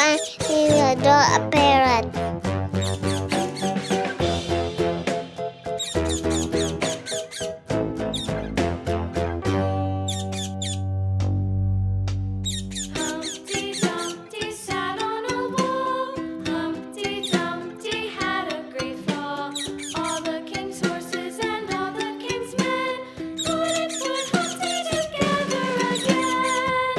and he will draw a parrot. Humpty Dumpty sat on a wall. Humpty Dumpty had a great fall. All the king's horses and all the king's men couldn't put Humpty together again.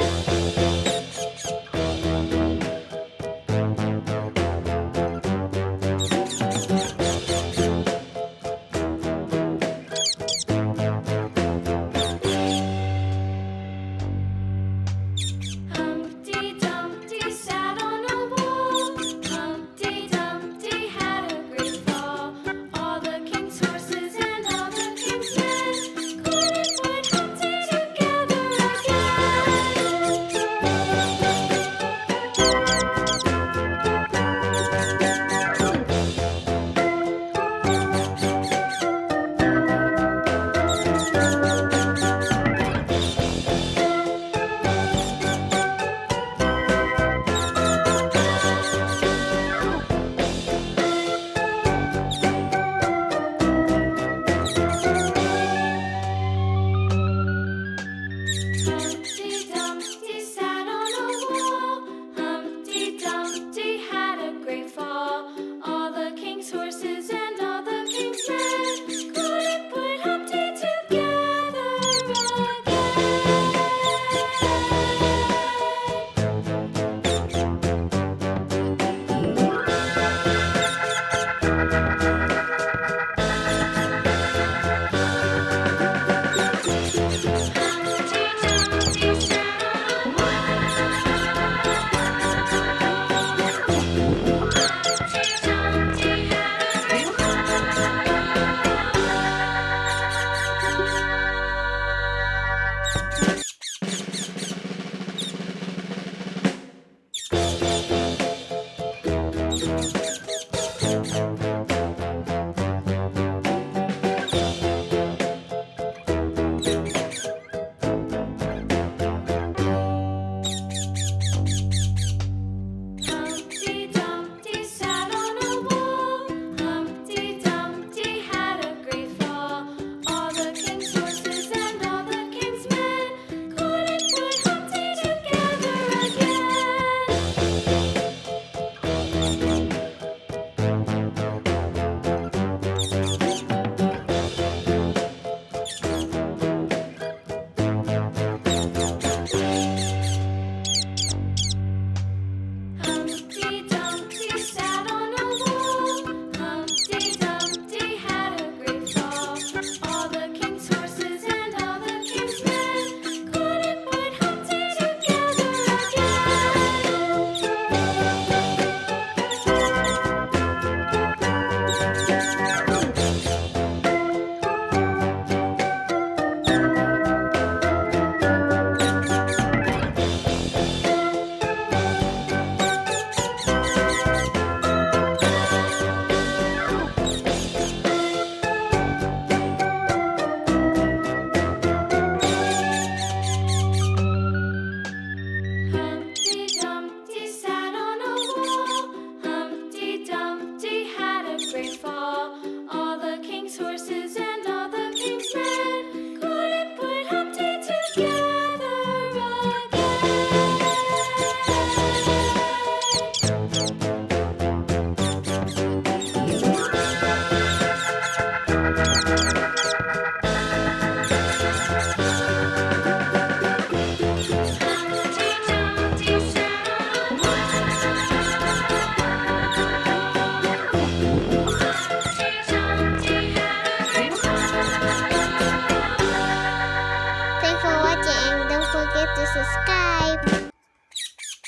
Humpty Dumpty sat on a wall. Humpty Dumpty had a great fall. All the king's horses and all the king's men couldn't put Humpty together Humpty Dumpty sat on a wall. Humpty Dumpty had a great fall. All the king's horses and all the king's men couldn't put Humpty together Humpty Dumpty sat on a wall. Humpty Dumpty had a great fall. All the king's horses and all the king's men couldn't put Humpty together Humpty Dumpty sat on a wall. Humpty Dumpty had a great fall. All the king's horses and all the king's men couldn't put Humpty together Humpty Dumpty sat on a wall. Humpty Dumpty had a great fall. All the king's horses and all the king's men couldn't put Humpty together Thanks for watching and don't forget to subscribe.